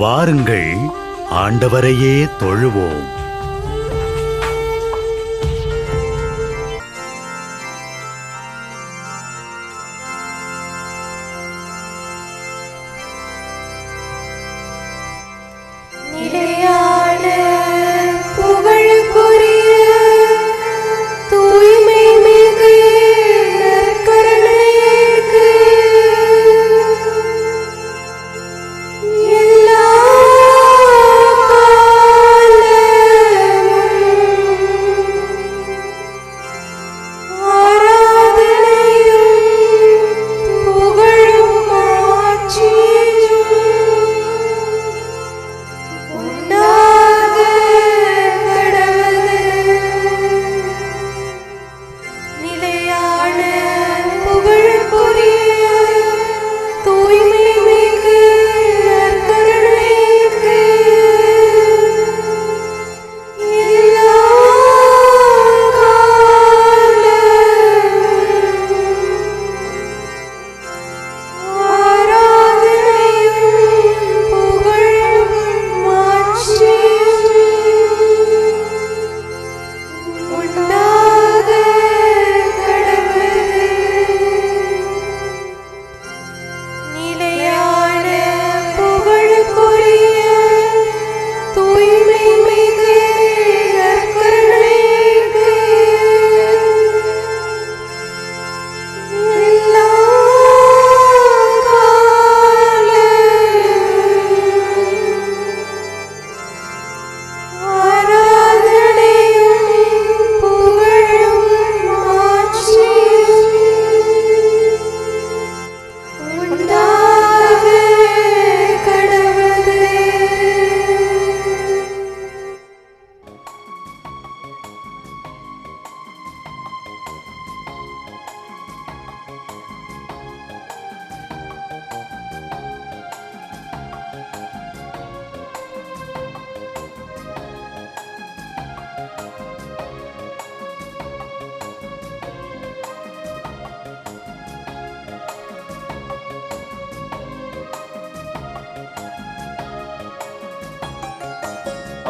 வாருங்கள், ஆண்டவரையே தொழுவோம்.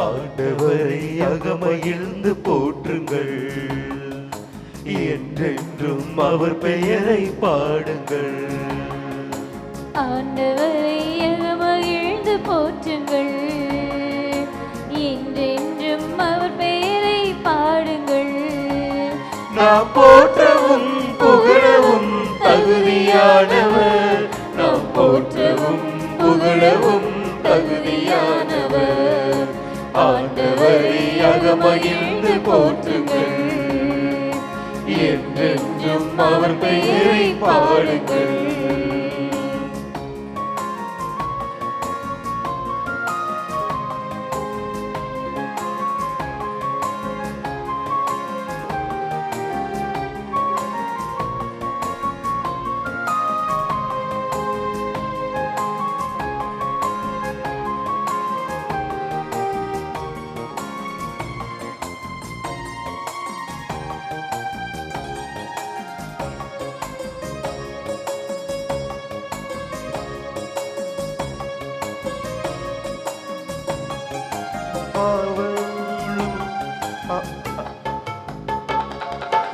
ஆண்டவரை அகமகிழ்ந்து போற்றுங்கள், என்றென்றும் அவர் பெயரை பாடுங்கள். ஆண்டவரை அகமகிழ்ந்து போற்றுங்கள், என்றென்றும் அவர் பெயரை பாடுங்கள். நாம் போற்றவும் புகழவும் தகுதியானவர், நாம் போற்றவும் புகழவும் தகுதியானவர். ஆண்டவரை அகமகிழ்ந்து போற்றுங்கள், என்றென்றும் அவர் பெயரை பாடுங்கள்.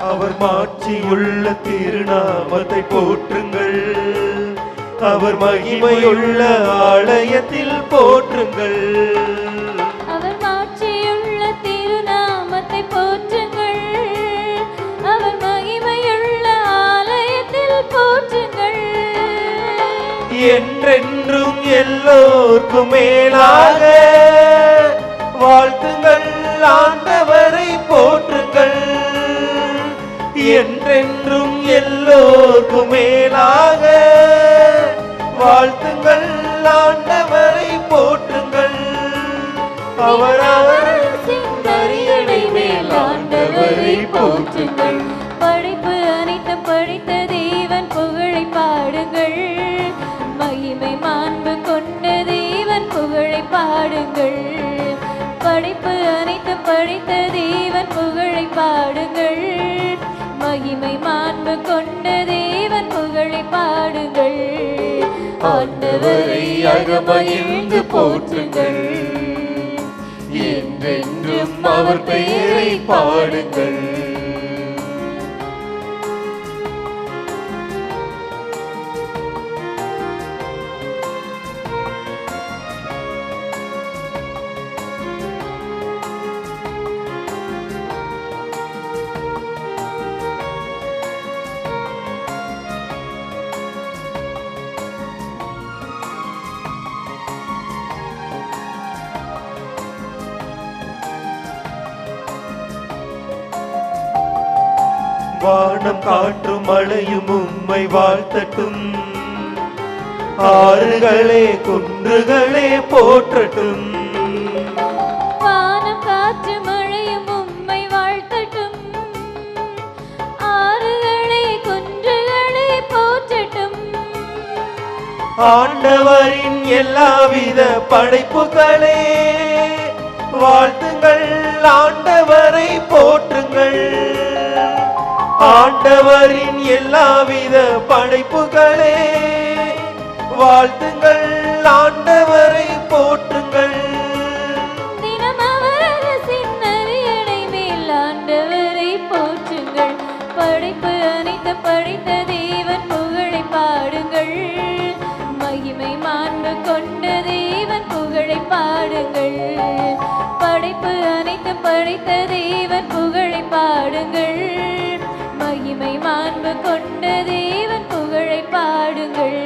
அவர் மாட்சியுள்ள திருநாமத்தை போற்றுங்கள், அவர் மகிமையுள்ள ஆலயத்தில் போற்றுங்கள். அவர் மாட்சியுள்ள திருநாமத்தை போற்றுங்கள், அவர் மகிமையுள்ள ஆலயத்தில் போற்றுங்கள். என்றென்றும் எல்லோர்க்கும் மேலாக வாழ்த்துங்கள், ஆண்டவரை போற்றுங்கள். என்றென்றும் எல்லோர்க்கும் மேலாக வாழ்த்துங்கள், ஆண்டவரை போற்றுங்கள். அவர் அரியணை மேல் ஆண்டவரை போற்றுங்கள். படைப்பு அனைத்தும் படைத்த தேவன் புகழை பாடுங்கள், மகிமை மாண்பு கொண்ட தேவன் புகழை பாடுங்கள். படைப்பு அனைத்தும் படைத்த தேவன் புகழை பாடுங்கள், மகிமை மாண்பு கொண்ட தேவன் புகழை பாடுங்கள். ஆண்டவரை அகமகிழ்ந்து போற்றுங்கள். என்றென்றும் அவர் பெயரை பாடுங்கள். வானம் காற்றும் மழையும் உம்மை வாழ்த்தட்டும். ஆறுகளே குன்றுகளே போற்றட்டும். வானம் காற்று மழையும் உம்மை வாழ்த்தட்டும். ஆறுகளே குன்றுகளே போற்றட்டும். ஆண்டவரின் எல்லாவித படைப்புகளே வாழ்த்துங்கள். ஆண்டவரை போற்றுங்கள். ஆண்டவரின் எல்லாவித படைப்புகளே வாழ்த்துங்கள். ஆண்டவரை போற்றுங்கள். தினம் அவர் அரசின் அரியணை மேல் ஆண்டவரை போற்றுங்கள். படைப்பு அனைத்து படைத்த தேவன் புகழை பாடுங்கள். மகிமை மாண்பு கொண்ட தேவன் புகழை பாடுங்கள். படைப்பு அனைத்து படைத்த தேவன் புகழை பாடுங்கள். மகிமை மாண்பு கொண்ட தேவன் புகழை பாடுங்கள்.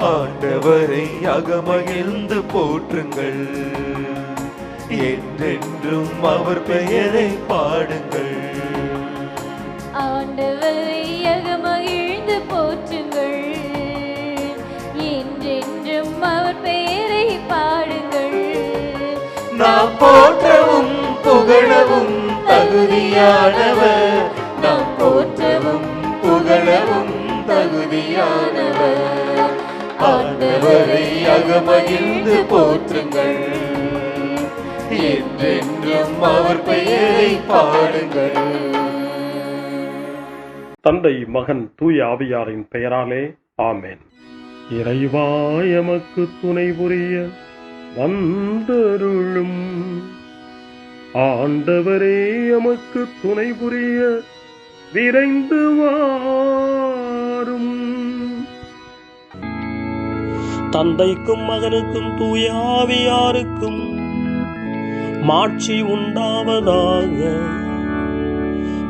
ஆண்டவரை அகமகிழ்ந்து போற்றுங்கள். என்றென்றும் அவர் பெயரை பாடுங்கள். ஆண்டவரை அகமகிழ்ந்து போற்றுங்கள். என்றென்றும் அவர் பெயரை பாடுங்கள். நாம் போற்றவும் புகழவும் தகுதியானவர். நாம் போற்றவும் புகழவும் தகுதியானவர். ஆண்டவரை அகமகிழ்ந்து போற்றுங்கள். என்றென்றும் அவர் பெயரை பாடுங்கள். தந்தை, மகன், தூய ஆவியாரின் பெயராலே ஆமென். இறைவா எமக்கு துணை புரிய வந்தருளும். ஆண்டவரே எமக்கு துணை புரிய விரைந்து வாரும். தந்தைக்கும் மகனுக்கும் தூய ஆவியாருக்கும் மாட்சி உண்டாவதாக.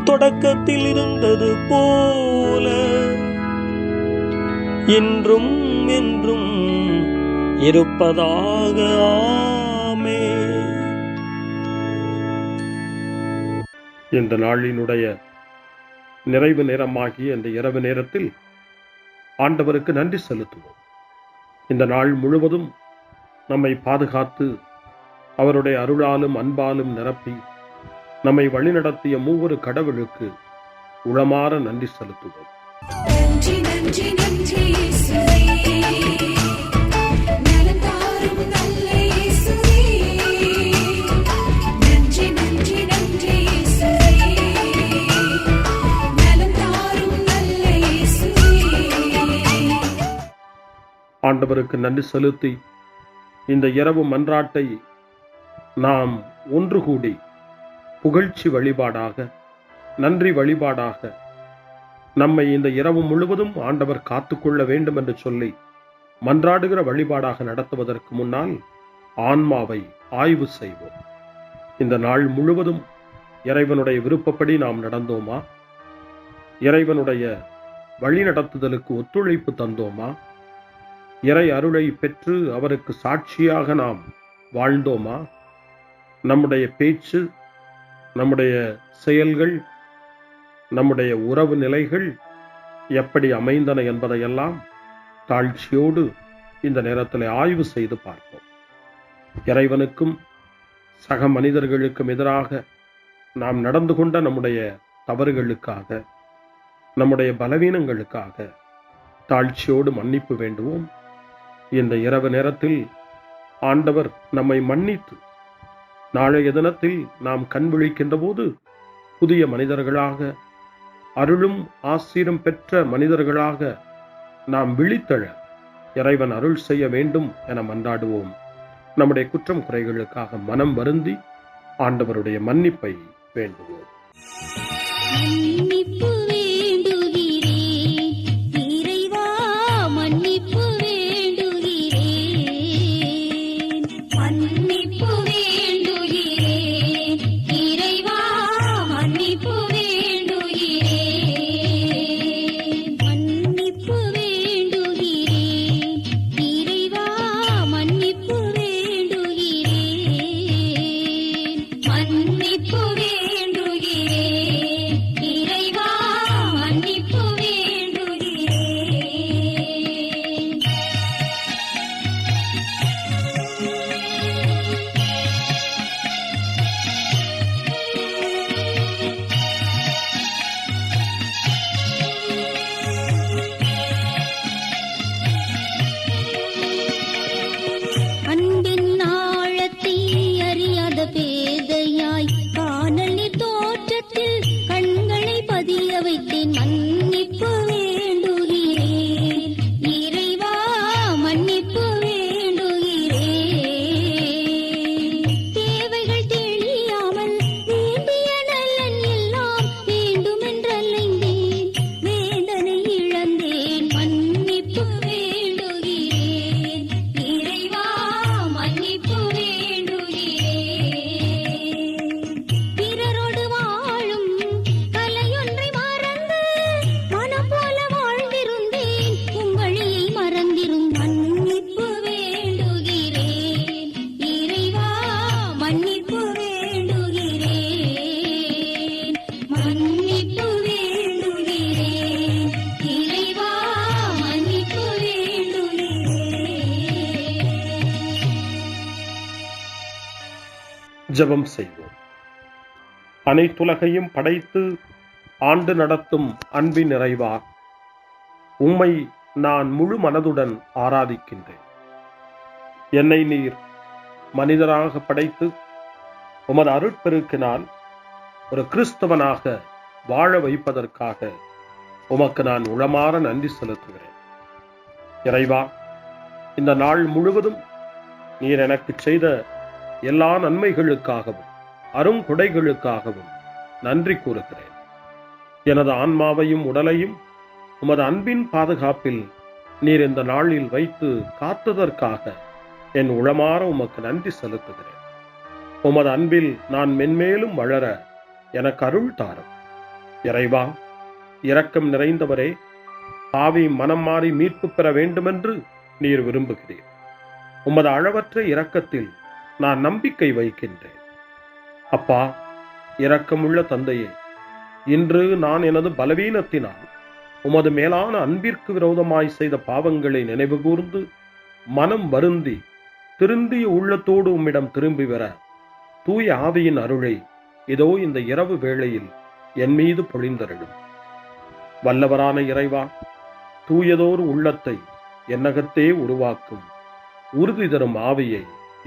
தொடக்கத்தில் இருந்தது போல இன்றும் என்றும் இருப்பதாக. ஆமென். இந்த நாளினுடைய நிறைவு நேரமாகிய இந்த இரவு நேரத்தில் ஆண்டவருக்கு நன்றி செலுத்துவோம். இந்த நாள் முழுவதும் நம்மை பாதுகாத்து அவருடைய அருளாலும் அன்பாலும் நிரப்பி நம்மை வழிநடத்திய மூவரு கடவுளுக்கு உளமாற நன்றி செலுத்துவோம். நன்றி நன்றி நன்றி இயேசுவே. நலம் தாரும் நல்ல இயேசுவே. நன்றி நன்றி நன்றி இயேசுவே. நலம் தாரும் நல்ல இயேசுவே. ஆண்டவருக்கு நன்றி செலுத்தி இந்த இரவு மன்றாட்டை நாம் ஒன்று கூடி புகழ்ச்சி வழிபாடாக, நன்றி வழிபாடாக நம்மை இந்த இரவு முழுவதும் ஆண்டவர் காத்துக்கொள்ள வேண்டும் என்று சொல்லி மன்றாடுகிற வழிபாடாக நடத்துவதற்கு முன்னால் ஆன்மாவை ஆய்வு செய்வோம். இந்த நாள் முழுவதும் இறைவனுடைய விருப்பப்படி நாம் நடந்தோமா? இறைவனுடைய வழிநடத்துதலுக்கு ஒத்துழைப்பு தந்தோமா? இறை அருளை பெற்று அவருக்கு சாட்சியாக நாம் வாழ்ந்தோமா? நம்முடைய பேச்சு, நம்முடைய செயல்கள், நம்முடைய உறவு நிலைகள் எப்படி அமைந்தன என்பதையெல்லாம் தாழ்ச்சியோடு இந்த நேரத்தில் ஆய்வு செய்து பார்ப்போம். இறைவனுக்கும் சக மனிதர்களுக்கும் எதிராக நாம் நடந்து கொண்ட நம்முடைய தவறுகளுக்காக, நம்முடைய பலவீனங்களுக்காக தாழ்ச்சியோடு மன்னிப்பு வேண்டுவோம். இந்த இரவு நேரத்தில் ஆண்டவர் நம்மை மன்னித்து நாளைய தினத்தில் நாம் கண் விழிக்கின்ற போது புதிய மனிதர்களாக, அருளும் ஆசீரும் பெற்ற மனிதர்களாக நாம் விழித்தெழ இறைவன் அருள் செய்ய வேண்டும் என மன்றாடுவோம். நம்முடைய குற்றம் குறைகளுக்காக மனம் வருந்தி ஆண்டவருடைய மன்னிப்பை வேண்டுவோம். மன்னிப்பு வேண்டுகிறேன் இறைவா, மன்னிப்பு வேண்டுகிறேன். மன்னிப்பு வேண்டுகிறேன் இறைவா, மன்னிப்பு வேண்டுகிறேன். மன்னிப்பு வேண்டுகிறேன் இறைவா, மன்னிப்பு வேண்டுகிறேன். மன்னிப்பு வேண்டுகிறேன் இறைவா, மன்னிப்பு வேண்டுகிறேன். அன்பின் ஆழத்தை அறியாத பேதையாய் காணல் நீர் தோற்றத்தில் கண்களை பதிய வைத்தேன். மன்னிப்பு வேண்டுகிறேன் இறைவா, மன்னிப்பு வேண்டுகிறேன். தேவைகள் தெரியாமல் வேண்டிய நலன் எல்லாம் வேண்டுமென்றலைந்தேன், வேதனை இழந்தேன். மன்னிப்பு வேண்டுகிறேன் இறைவா, மன்னிப்பு வேண்டுகிறேன். பிறரோடு வாழும் கலையொன்றை மறந்து மனம் போல வாழ்ந்திருந்தேன், உங்களியை மறந்திரும். மன்னிப்பு வேண்டுகிறேன் இறைவா, மன்னிப்பு வேண்டுகிறேன். மன்னிப்பு வேண்டுகிறேன் இறைவா, மன்னிப்பு வேண்டுகிறேன். ஜெபம் செய்வோம். அனைத்துலகையும் படைத்து ஆண்டு நடத்தும் அன்பின் நிறைவா, உம்மை நான் முழு மனதுடன் ஆராதிக்கின்றேன். என்னை நீர் மனிதராக படைத்து உமது அருட்பெருக்கினால் ஒரு கிறிஸ்தவனாக வாழ வைப்பதற்காக உமக்கு நான் உளமாற நன்றி செலுத்துகிறேன். இறைவா, இந்த நாள் முழுவதும் நீர் எனக்கு செய்த எல்லா நன்மைகளுக்காகவும் அருங்கொடைகளுக்காகவும் நன்றி கூறுகிறேன். எனது ஆன்மாவையும் உடலையும் உமது அன்பின் பாதுகாப்பில் நீர் இந்த நாளில் வைத்து காத்ததற்காக என் உளமாற உமக்கு நன்றி செலுத்துகிறேன். உமது அன்பில் நான் மென்மேலும் வளர எனக்கு அருள் தாரும். இறைவா, இரக்கம் நிறைந்தவரே, பாவி மனம் மாறி மீட்பு பெற வேண்டுமென்று நீர் விரும்புகிறீர். உமது அளவற்ற இரக்கத்தில் நான் நம்பிக்கை வைக்கின்றேன். அப்பா, இரக்கமுள்ள தந்தையே, இன்று நான் எனது பலவீனத்தினால் உமது மேலான அன்பிற்கு விரோதமாய் செய்த பாவங்களை நினைவு கூர்ந்து மனம் வருந்தி திருந்திய உள்ளத்தோடு உம்மிடம் திரும்பி வர தூய ஆவியின் அருளை இதோ இந்த இரவு வேளையில் என் மீது பொழிந்தருளும். வல்லவரான இறைவா, தூயதோர் உள்ளத்தை என்னகத்தே உருவாக்கும் உறுதி தரும் ஆவியை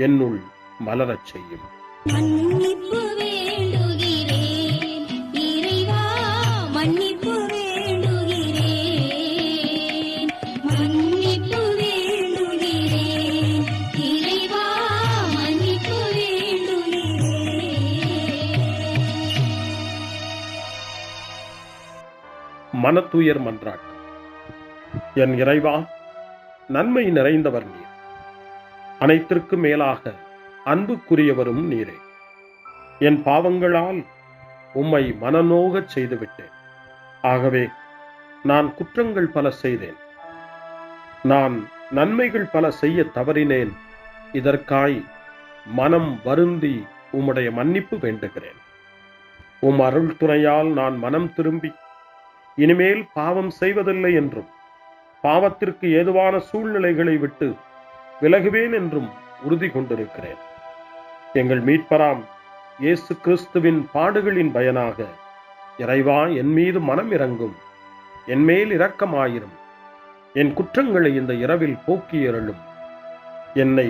என்னுள் மலரச் செய்யும். மன்னிப்பு வேண்டுகிறேன் இறைவா, மன்னிப்பு வேண்டுகிறேன். மன்னிப்பு வேண்டுகிறேன் இறைவா, மன்னிப்பு வேண்டுகிறேன். மனத்துயர் மன்றாட்டு. என் இறைவா, நன்மை நிறைந்தவர் நீர், அனைத்திற்கும் மேலாக அன்புக்குரியவரும் நீரே. என் பாவங்களால் உம்மை மனநோகச் செய்துவிட்டேன். ஆகவே நான் குற்றங்கள் பல செய்தேன். நான் நன்மைகள் பல செய்ய தவறினேன். இதற்காய் மனம் வருந்தி உம்முடைய மன்னிப்பு வேண்டுகிறேன். உம் அருள் துணையால் நான் மனம் திரும்பி இனிமேல் பாவம் செய்வதில்லை என்றும் பாவத்திற்கு ஏதுவான சூழ்நிலைகளை விட்டு விலகுவேன் என்றும் உறுதி கொண்டிருக்கிறேன். எங்கள் மீட்பராம் இயேசு கிறிஸ்துவின் பாடுகளின் பயனாக இறைவா, என் மீது மனம் இறங்கும், என் மேல் இரக்கமாயிரும். என் குற்றங்களை இந்த இரவில் போக்கியருளும். என்னை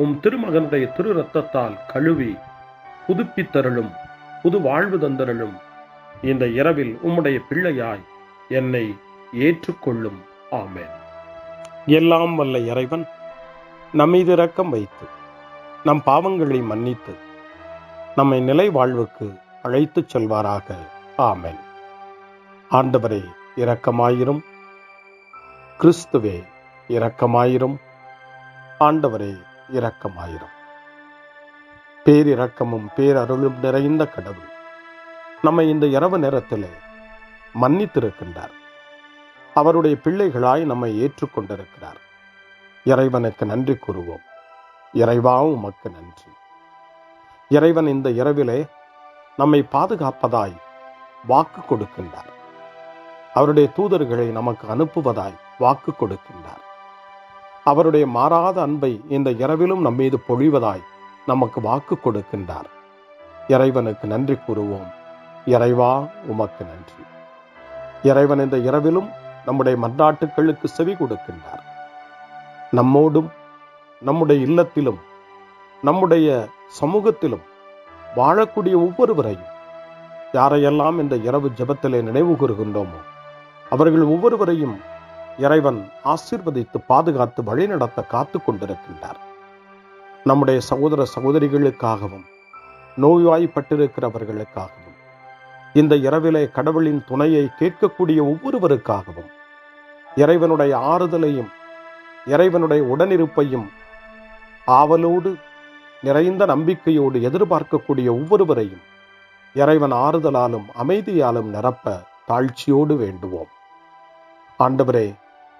உம் திருமகனுடைய திரு இரத்தத்தால் கழுவி புதுப்பித்தருளும், புது வாழ்வு தந்தருளும். இந்த இரவில் உம்முடைய பிள்ளையாய் என்னை ஏற்றுக்கொள்ளும். ஆமென். எல்லாம் வல்ல இறைவன் நம்மீது இரக்கம் வைத்து நம் பாவங்களை மன்னித்து நம்மை நிலை வாழ்வுக்கு அழைத்துச் செல்வாராக. ஆமென். ஆண்டவரே இரக்கமாயிரும். கிறிஸ்துவே இரக்கமாயிரும். ஆண்டவரே இரக்கமாயிரும். பேரிரக்கமும் பேரருளும் நிறைந்த கடவுள் நம்மை இந்த இரவு நேரத்திலே மன்னித்திருக்கின்றார். அவருடைய பிள்ளைகளாய் நம்மை ஏற்றுக்கொண்டிருக்கிறார். இறைவனுக்கு நன்றி கூறுவோம். இறைவா உமக்கு நன்றி. இறைவன் இந்த இரவிலே நம்மை பாதுகாப்பதாய் வாக்கு கொடுக்கின்றார். அவருடைய தூதர்களை நமக்கு அனுப்புவதாய் வாக்கு கொடுக்கின்றார். அவருடைய மாறாத அன்பை இந்த இரவிலும் நம்மீது பொழிவதாய் நமக்கு வாக்கு கொடுக்கின்றார். இறைவனுக்கு நன்றி கூறுவோம். இறைவா உமக்கு நன்றி. இறைவன் இந்த இரவிலும் நம்முடைய மன்றாட்டுக்களுக்கு செவி கொடுக்கின்றார். நம்மோடும் நம்முடைய இல்லத்திலும் நம்முடைய சமூகத்திலும் வாழக்கூடிய ஒவ்வொருவரையும், யாரையெல்லாம் இந்த இரவு ஜெபத்திலே நினைவு கூறுகின்றோமோ அவர்கள் ஒவ்வொருவரையும் இறைவன் ஆசீர்வதித்து பாதுகாத்து வழிநடத்த காத்து கொண்டிருக்கின்றார். நம்முடைய சகோதர சகோதரிகளுக்காகவும் நோய்வாய்ப்பட்டிருக்கிறவர்களுக்காகவும் இந்த இரவிலே கடவுளின் துணையை கேட்கக்கூடிய ஒவ்வொருவருக்காகவும் இறைவனுடைய ஆறுதலையும் இறைவனுடைய உடனிருப்பையும் ஆவலோடு நிறைந்த நம்பிக்கையோடு எதிர்பார்க்கக்கூடிய ஒவ்வொருவரையும் இறைவன் ஆறுதலாலும் அமைதியாலும் நிரப்ப தாழ்ச்சியோடு வேண்டுவோம். ஆண்டவரே,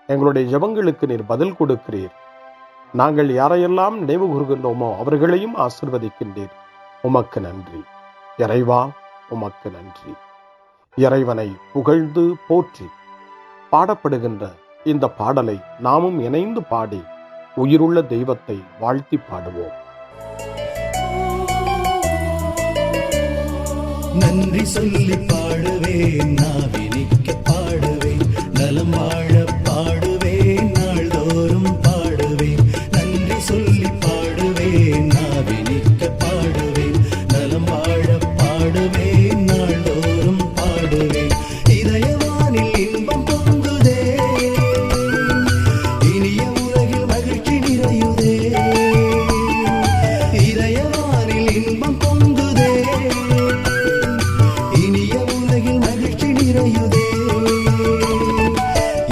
எங்களுடைய ஜெபங்களுக்கு நீர் பதில் கொடுக்கிறீர். நாங்கள் யாரையெல்லாம் நினைவு கூறுகின்றோமோ அவர்களையும் ஆசீர்வதிக்கின்றீர். உமக்கு நன்றி. இறைவா உமக்கு நன்றி. இறைவனை புகழ்ந்து போற்றி பாடப்படுகின்ற இந்த பாடலை நாமும் இணைந்து பாடி உயிருள்ள தெய்வத்தை வாழ்த்தி பாடுவோம். நன்றி சொல்லி பாடுவேன், நாவினிக்க பாடுவேன், நலம் வாழ பாடுவேன், நாள்தோறும் பாடுவேன். நன்றி சொல்லி பாடுவேன், நாவினிக்க பாடுவேன், நலம் வாழ பாடுவேன், நாள்தோறும் பாடுவேன். இதயவானில் இன்பம் பொங்குதே, இனிய உலகில் மகிழ்ச்சி நிறையுதே. இதயவானில் இன்பம் பொங்குதே, இனிய உலகில் மகிழ்ச்சி நிறையுதே.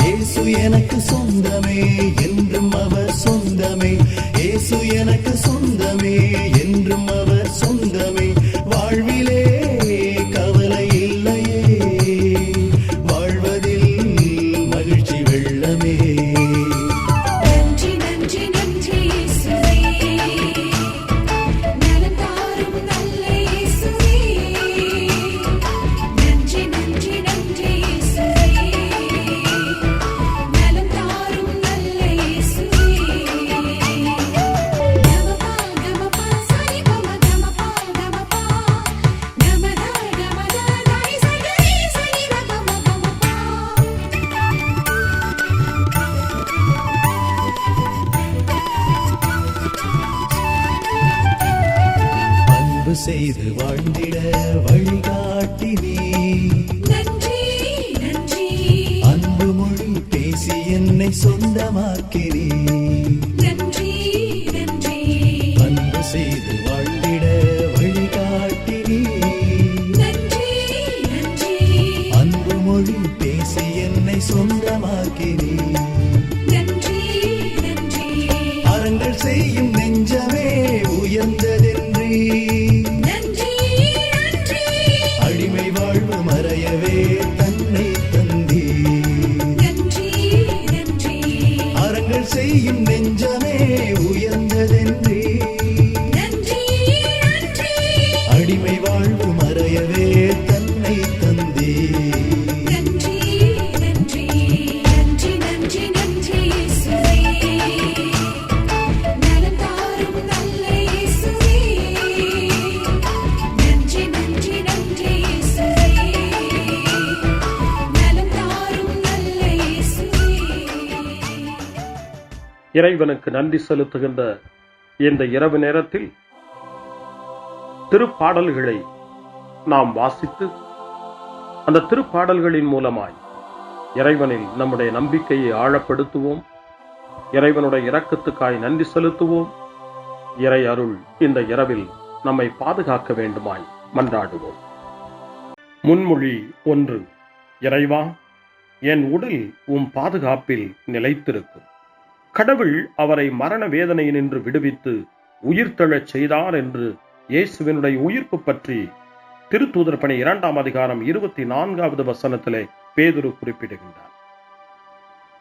இயேசு எனக்கு சொந்தமே, என்றும் அவர் சொந்தமே. இயேசு எனக்கு சொந்தமே, என்றும் அவர் சொந்தமே. வாழ்விலே கவலை இல்லையே, வாழ்வதில் மகிழ்ச்சி வெள்ளமே. நன்றி நன்றி நன்றி இயேசுவே, நலம் தாரும் நல்ல இயேசுவே. நன்றி நன்றி நன்றி இயேசுவே, நலம் தாரும் நல்ல இயேசுவே. கமபா கமபா சரி கம கமபா கமபா கமதா கமதா தாய் சகரி சரி கம கமபா. அன்பு செய்து வாழ்ந்திட வழிகாட்டி நீ, நன்றி நன்றி அன்பு மொழி பேசி என்னை சொந்தமாக்கி நீ. நன்றி நன்றி அன்பு செய்து வாழ்ந்திட வழிகாட்டி நீ, நன்றி நன்றி அன்பு மொழி பேசி என்னை சொந்தமாக்கி நீ. நன்றி நன்றி அறங்கள் செய்யும் நெஞ்சமே உயர்ந்ததென்றி, நன்றி நன்றி அடிமை வாழ்வு மறையவே தன்னை தந்தி. நன்றி நன்றி அறங்கள் செய்யும் நெஞ்சமே உயர்ந்ததென்றி, நன்றி நன்றி அடிமை வாழ்வு மறையவே தன்னை தந்தி. நன்றி நன்றி நன்றி நன்றி நன்றி இயேசுவே, நலம் தாரும் நல்ல இயேசுவே. நன்றி நன்றி நன்றி இயேசுவே, நலம் தாரும் நல்ல இயேசுவே. இறைவனுக்கு நன்றி செலுத்துகின்ற இந்த இரவு நேரத்தில் திருப்பாடல்களை நாம் வாசித்து அந்த திருப்பாடல்களின் மூலமாய் இறைவனில் நம்முடைய நம்பிக்கையை ஆழப்படுத்துவோம். இறைவனுடைய இரக்கத்துக்காய் நன்றி செலுத்துவோம். இறை அருள் இந்த இரவில் நம்மை பாதுகாக்க வேண்டுமாய் மன்றாடுவோம். முன்மொழி 1. இறைவா, என் உடல் உம் பாதுகாப்பில் நிலைத்திருக்கும். கடவுள் அவரை மரண வேதனையினின்று விடுவித்து உயிர்த்தெழச் செய்தார் என்று இயேசுவினுடைய உயிர்ப்பு பற்றி திருத்தூதர் பணி 2ஆம் அதிகாரம் 24வது வசனத்திலே பேதுரு குறிப்பிடுகின்றார்.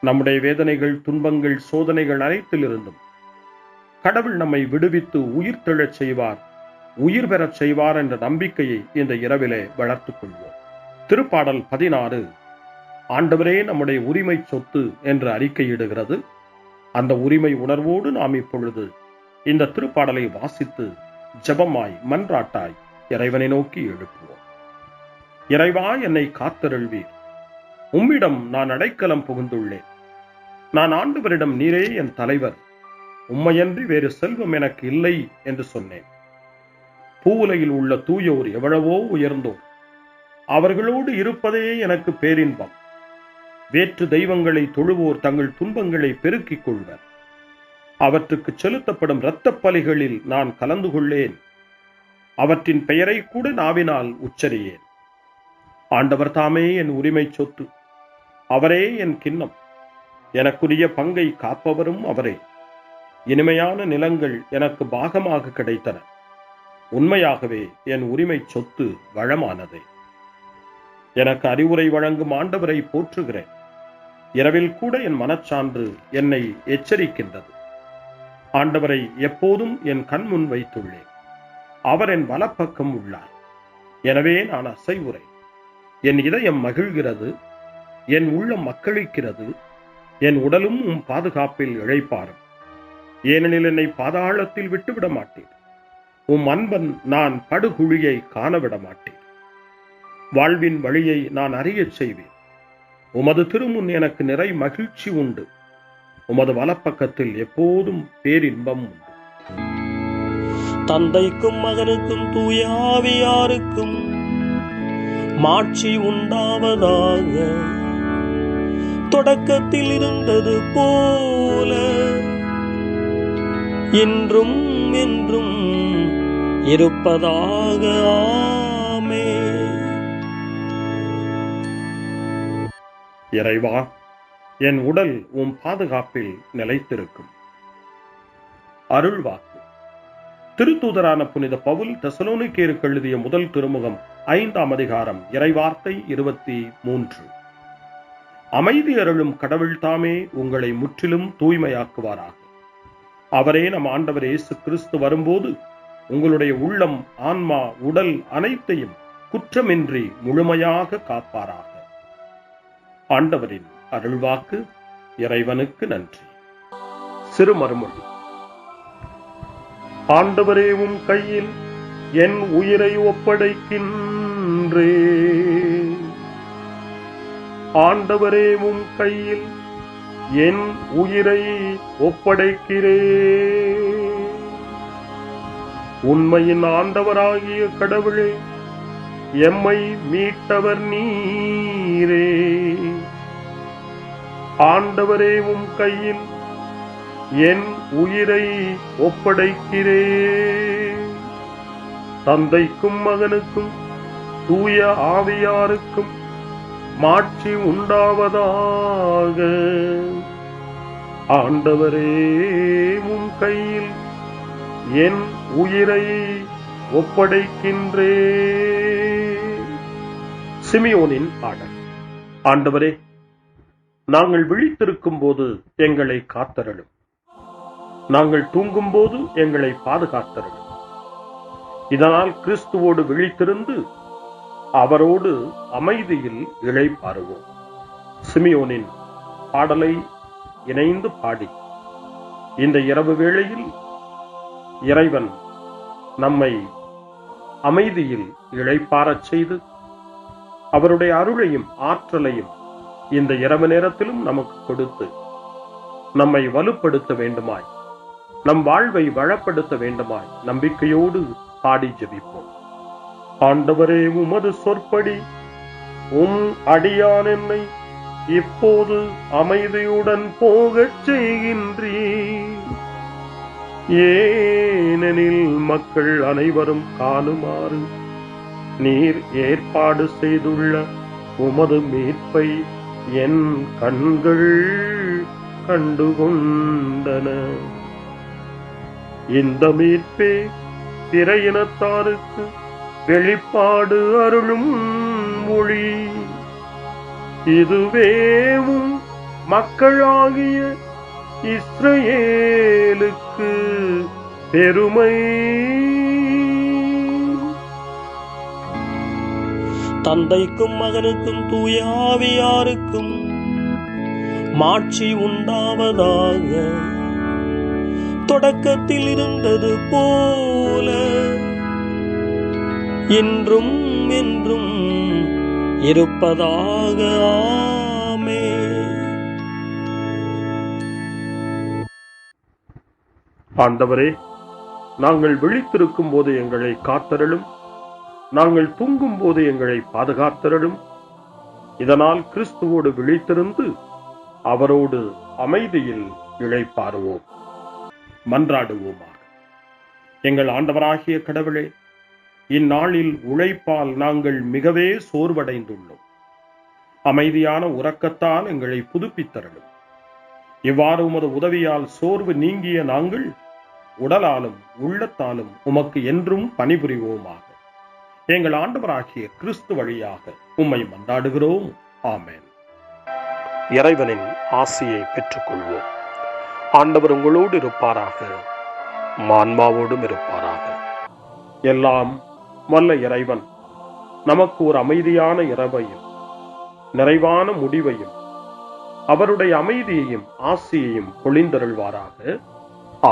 நம்முடைய வேதனைகள், துன்பங்கள், சோதனைகள் அனைத்திலிருந்தும் கடவுள் நம்மை விடுவித்து உயிர்த்தெழச் செய்வார், உயிர் பெறச் செய்வார் என்ற நம்பிக்கையை இந்த இரவிலே வளர்த்துக் கொள்வோம். திருப்பாடல் 16 ஆண்டவரே நம்முடைய உரிமை சொத்து என்று அறிக்கையிடுகிறது. அந்த உரிமை உணர்வோடு நாம் இப்பொழுது இந்த திருப்பாடலை வாசித்து ஜெபமாய் மன்றாட்டாய் இறைவனை நோக்கி எழுப்புவோம். இறைவா, என்னை காத்தருள்வீர். உம்மிடம் நான் அடைக்கலம் புகுந்துள்ளேன். நான் ஆண்டவரிடம், நீரே என் தலைவர், உம்மையன்றி வேறு செல்வம் எனக்கு இல்லை என்று சொன்னேன். பூவுலையில் உள்ள தூயோர் எவ்வளவோ உயர்ந்தோர், அவர்களோடு இருப்பதே எனக்கு பேரின்பம். வேற்று தெய்வங்களை தொழுவோர் தங்கள் துன்பங்களை பெருக்கிக் கொள்வர். அவற்றுக்கு செலுத்தப்படும் இரத்தப் பலிகளில் நான் கலந்து கொள்ளேன். அவற்றின் பெயரை கூட நாவினால் உச்சரியேன். ஆண்டவர் தாமே என் உரிமை சொத்து, அவரே என் கிண்ணம். எனக்குரிய பங்கை காப்பவரும் அவரே. இனிமையான நிலங்கள் எனக்கு பாகமாக கிடைத்தன. உண்மையாகவே என் உரிமை சொத்து வளமானதே. எனக்கு அறிவுரை வழங்கும் ஆண்டவரை போற்றுகிறேன். இரவில் கூட என் மனச்சான்று என்னை எச்சரிக்கின்றது. ஆண்டவரை எப்போதும் என் கண் முன் வைத்துள்ளேன். அவர் என் வலப்பக்கம் உள்ளார். எனவே நான் அசைவுறேன். என் இதயம் மகிழ்கிறது, என் உள்ளம் மக்களிக்கிறது, என் உடலும் உம் பாதுகாப்பில் இழைப்பாரும். ஏனெனில் என்னை பாதாளத்தில் விட்டுவிட மாட்டேன். உம் அன்பன் நான் படுகுழியை காணவிட மாட்டேன். வாழ்வின் வழியை நான் அறியச் செய்வேன். உமது திருமுன் எனக்கு நிறை மகிழ்ச்சி உண்டு. உமது வலப்பக்கத்தில் எப்போதும் பேரின்பம் உண்டு. தந்தைக்கும் மகனுக்கும் தூய ஆவியாருக்கும் மாட்சி உண்டாவதாக. தொடக்கத்தில் இருந்தது போல இன்றும் என்றும் இருப்பதாக. ஆமென். இறைவா, என் உடல் உம் பாதுகாப்பில் நிலைத்திருக்கும். அருள்வாக்கு. திருத்தூதரான புனித பவுல் தெசலோனிக்கேயருக்கு எழுதிய முதல் திருமுகம் 5ஆம் அதிகாரம் இறைவார்த்தை 23. அமைதி அருளும் கடவுள் தாமே உங்களை முற்றிலும் தூய்மையாக்குவாராக. அவரே நம் ஆண்டவர் இயேசு கிறிஸ்து வரும்போது உங்களுடைய உள்ளம், ஆன்மா, உடல் அனைத்தையும் குற்றமின்றி முழுமையாக காப்பாராக. ஆண்டவரின் அருள்வாக்கு. இறைவனுக்கு நன்றி. சிறுமறுமொழி. ஆண்டவரே, உம் கையில் என் உயிரை ஒப்படைக்கின்றே. ஆண்டவரே, உம் கையில் என் உயிரை ஒப்படைக்கிறே. உண்மையின் ஆண்டவராகிய கடவுளே, எம்மை மீட்டவர் நீரே. ஆண்டவரே, உம் கையில் என் உயிரை ஒப்படைக்கிறே. தந்தைக்கும் மகனுக்கும் தூய ஆவியாருக்கும் மாட்சி உண்டாவதாக. ஆண்டவரே, உம் கையில் என் உயிரை ஒப்படைக்கின்றே. சிமியோனின் பாடல். ஆண்டவரே, நாங்கள் விழித்திருக்கும் போது எங்களை காத்தருளும். நாங்கள் தூங்கும் போது எங்களை பாதுகாத்தருளும். இதனால் கிறிஸ்துவோடு விழித்திருந்து அவரோடு அமைதியில் இளைப்பாறுவோம். சிமியோனின் பாடலை இணைந்து பாடி இந்த இரவு வேளையில் இறைவன் நம்மை அமைதியில் இளைப்பாறச் செய்து அவருடைய அருளையும் ஆற்றலையும் இந்த இரவு நேரத்திலும் நமக்கு கொடுத்து நம்மை வலுப்படுத்த வேண்டுமாய், நம் வாழ்வை வளப்படுத்த வேண்டுமாய் நம்பிக்கையோடு பாடி ஜெபிப்போம். ஆண்டவரே, உமது சொற்படி உம் அடியான் என்னை இப்போது அமைதியுடன் போகச் செய்கின்றீர். ஏனெனில் மக்கள் அனைவரும் காணுமாறு நீர் ஏற்பாடு செய்துள்ள உமது மீட்பை என் கண்கள் கண்டுகொண்டன. இந்த மீட்பே பிற இனத்தாருக்கு வெளிப்பாடு அருளும் மொழி. இதுவேவும் மக்களாகிய இஸ்ரவேலுக்கு பெருமை. தந்தைக்கும் மகனுக்கும் தூய ஆவியாருக்கும் மாட்சி உண்டாவதாக. தொடக்கத்தில் இருந்தது போல இன்றும் என்றும் இருப்பதாக. ஆமென். ஆண்டவரே, நாங்கள் விழித்திருக்கும் போது எங்களை காத்தருளும், நாங்கள் தூங்கும் போது எங்களை பாதுகாத்தருளும். இதனால் கிறிஸ்துவோடு விழித்திருந்து அவரோடு அமைதியில் இளைப்பாறுவோம். மன்றாடுவோமாக. எங்கள் ஆண்டவராகிய கடவுளே, இந்நாளில் உழைப்பால் நாங்கள் மிகவே சோர்வடைந்துள்ளோம். அமைதியான உறக்கத்தால் எங்களை புதுப்பித்தருளும். இவ்வாறு உமது உதவியால் சோர்வு நீங்கிய நாங்கள் உடலாலும் உள்ளத்தாலும் உமக்கு என்றும் பணிபுரிவோமாக. எங்கள் ஆண்டவராகிய கிறிஸ்து வழியாக உம்மை மன்றாடுகிறோம். ஆமென். இறைவனின் ஆசியை பெற்றுக்கொள்வோம். ஆண்டவர் உங்களோடு இருப்பாராக, ஆன்மாவோடும் இருப்பாராக. எல்லாம் வல்ல இறைவன் நமக்கு ஒரு அமைதியான இரவையும் நிறைவான முடிவையும் அவருடைய அமைதியையும் ஆசியையும் பொழிந்தருள்வாராக.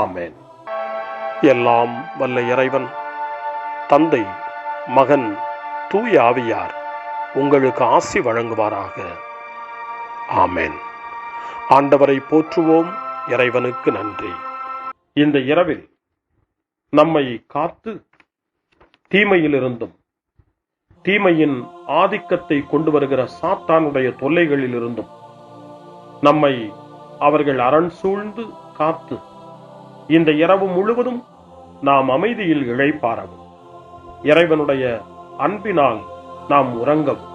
ஆமென். எல்லாம் வல்ல இறைவன் தந்தை, மகன், தூய ஆவியார் உங்களுக்கு ஆசி வழங்குவாராக. ஆமென். ஆண்டவரை போற்றுவோம். இறைவனுக்கு நன்றி. இந்த இரவில் நம்மை காத்து தீமையிலிருந்தும் தீமையின் ஆதிக்கத்தை கொண்டு வருகிற சாத்தானுடைய தொல்லைகளிலிருந்தும் நம்மை அவர்கள் அரண் சூழ்ந்து காத்து இந்த இரவு முழுவதும் நாம் அமைதியில் இளைப்பாறவும், இறைவனுடைய அன்பினால் நாம் உறங்கவும்,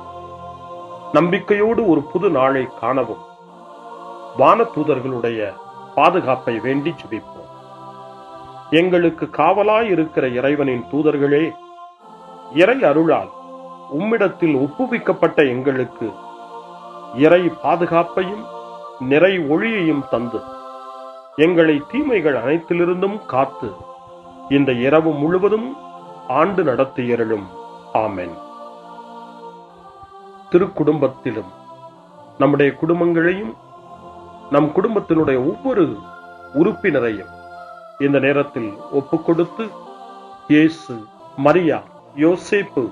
நம்பிக்கையோடு ஒரு புது நாளை காணவும் வானதூதர்களுடைய பாதுகாப்பை வேண்டி ஜெபிப்போம். எங்களுக்கு காவலாய் இருக்கிற இறைவனின் தூதர்களே, இறை அருளால் உம்மிடத்தில் ஒப்புவிக்கப்பட்ட எங்களுக்கு இறை பாதுகாப்பையும் நிறை ஒளியையும் தந்து எங்களை தீமைகள் அனைத்திலிருந்தும் காத்து இந்த இரவு முழுவதும் ஆண்டு நடத்தியருளும். ஆமென். திருக்குடும்பத்திலும் நம்முடைய குடும்பங்களையும் நம் குடும்பத்தினுடைய ஒவ்வொரு உறுப்பினரையும் இந்த நேரத்தில் ஒப்புக்கொடுத்து இயேசு, மரியா, யோசேப்பு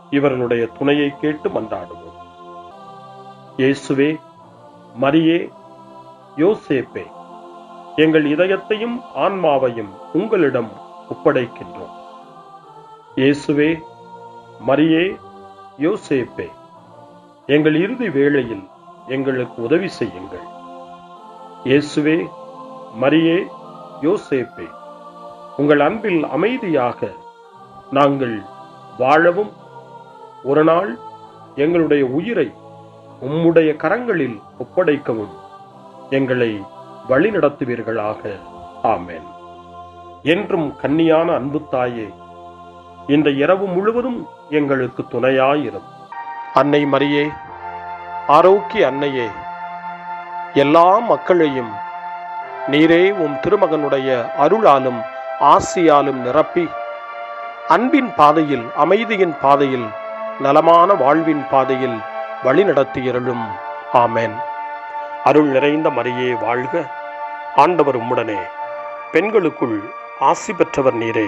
இவர்களுடைய துணையை கேட்டு மன்றாடுவோம். இயேசுவே, மரியே, யோசேப்பே, எங்கள் இதயத்தையும் ஆன்மாவையும் உங்களிடம் ஒப்படைக்கின்றோம். இயேசுவே, மரியே, யோசேப்பே, எங்கள் இறுதி வேளையில் எங்களுக்கு உதவி செய்யுங்கள். இயேசுவே, மரியே, யோசேப்பே, உங்கள் அன்பில் அமைதியாக நாங்கள் வாழவும் ஒரு நாள் எங்களுடைய உயிரை உம்முடைய கரங்களில் ஒப்படைக்கவும் எங்களை வழிநடத்துவீர்களாக. ஆமென். என்றும் கன்னியான அன்பு தாயே, இந்த இரவு முழுவதும் எங்களுக்கு துணையாயிரும். அன்னை மரியே, ஆரோக்கிய அன்னையே, எல்லா மக்களையும் நீரே உம் திருமகனுடைய அருளாலும் ஆசியாலும் நிரப்பி அன்பின் பாதையில், அமைதியின் பாதையில், நலமான வாழ்வின் பாதையில் வழிநடத்தியருளும். ஆமென். அருள் நிறைந்த மரியே வாழ்க. ஆண்டவர் உம்முடனே, பெண்களுக்குள் ஆசி பெற்றவர் நீரே.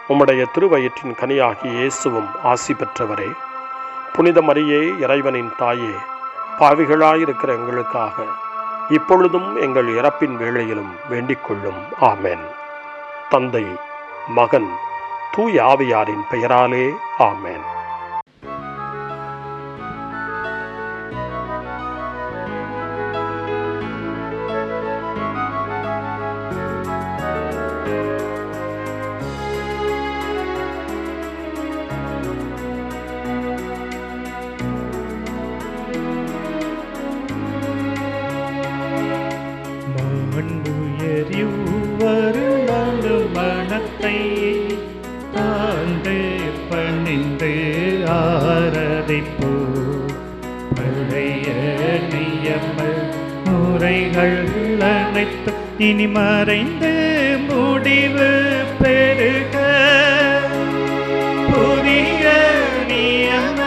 உம்முடைய திருவயிற்றின் கனியாகிய இயேசுவும் ஆசி பெற்றவரே. புனித மரியே, இறைவனின் தாயே, பாவிகளாயிருக்கிற எங்களுக்காக இப்பொழுதும் எங்கள் இறப்பின் வேளையிலும் வேண்டிக் கொள்ளும். ஆமென். தந்தை, மகன், தூய ஆவியாரின் பெயராலே. ஆமென். மன்னிப்போ பழைய நியம முறைகள் அனைத்தும் இனி மறைந்து முடிவு பெறுக. புதிய நியம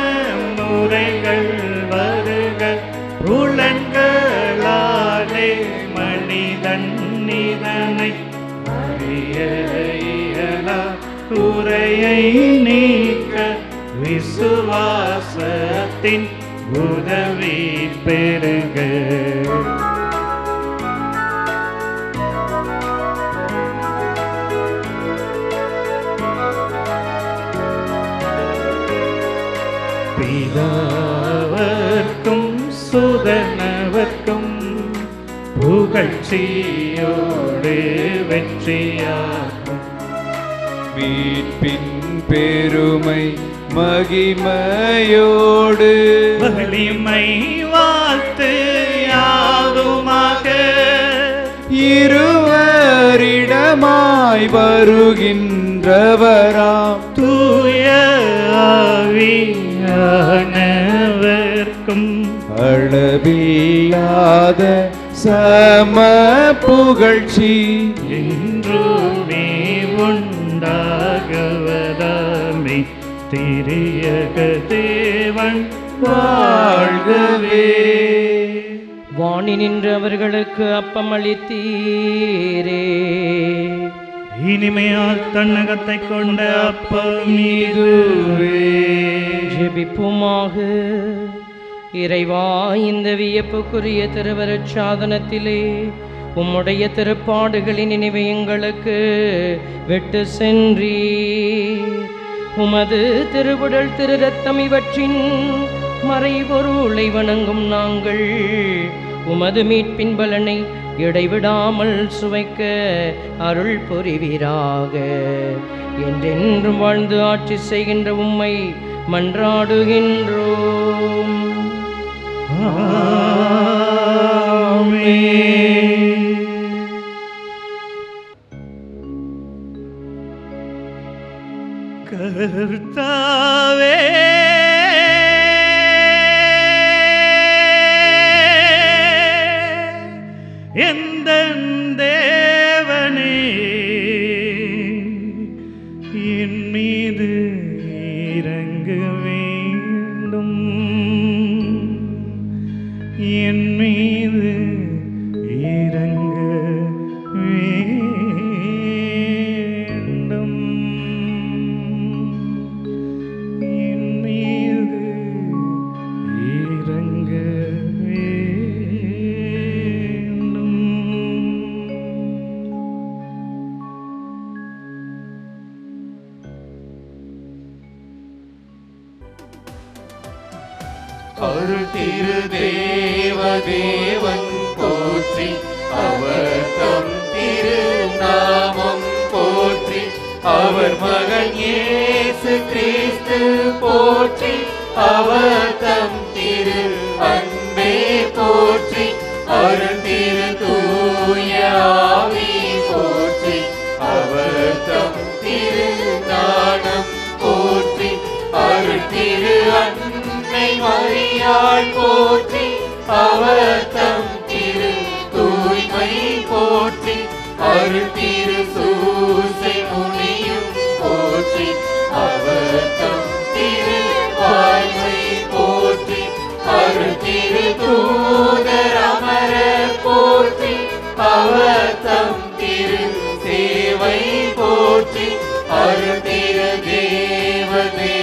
முறைகள் வருக. புலன்களாலே மனிதன் இதனை அறிய இயலா. குறையை நீக்க விசுவாசத்தின் உதவி பெறுக. பிதாவர்க்கும் சுதனவர்க்கும் புகழ்ச்சியோடு வெற்றியாகும். மீட்பின் பெருமை மகிமையோடு வலிமை வாழ்த்து யாதுமாக. இருவரிடமாய் வருகின்றவராம் தூய ஆவியானவர்க்கும் அளவில்லாத சம புகழ்ச்சி என்றுமே உண்டாகவதாமே. திரியக தேவன் வாழ்கவே. வாணி நின்று அவர்களுக்கு அப்பம் அளித்தீரே. இனிமையால் தன்னகத்தை கொண்ட அப்பம் இதுவே. ஜெபிப்புமாக. இறைவா, இந்த வியப்புக்குரிய திருவருட் சாதனத்திலே உம்முடைய திருப்பாடுகளின் நினைவை எங்களுக்கு விட்டு சென்றீர். உமது திருவுடல் திரு ரத்தம் இவற்றின் மறைபொருளை வணங்கும் நாங்கள் உமது மீட்பின் பலனை இடைவிடாமல் சுவைக்க அருள் புரிவீராக. என்றென்றும் வாழ்ந்து ஆட்சி செய்கின்ற உம்மை மன்றாடுகின்றோம். கர்த்தாவே, எந்தன் தேவனே, என் மீது இறங்க வேண்டும். என் மீது இறங்க வேண்டும். என் மீது இறங்க வேண்டும். அருள் திரு தேவ தேவன் போற்றி. அவர் தம் திரு நாமம் போற்றி. அவர் மகன் இயேசு கிறிஸ்து போற்றி. அவர் தம் திரு அன்பே போற்றி. அருள் திரு தூய ஆவி போற்றி. அவர் தம் திரு ஞானம் போற்றி. அருள் திரு அன்னை மரியாள் போற்றி. அவர் தம் திரு தூய்மை போற்றி. அருள் திரு சூசை முனியும் போற்றி. அவர் தம் திரு வாய்மை போற்றி. அருள் திரு தூதர் அமரர் போற்றி. அவர் தம் திரு சேவை போற்றி. அருள் திரு தேவதே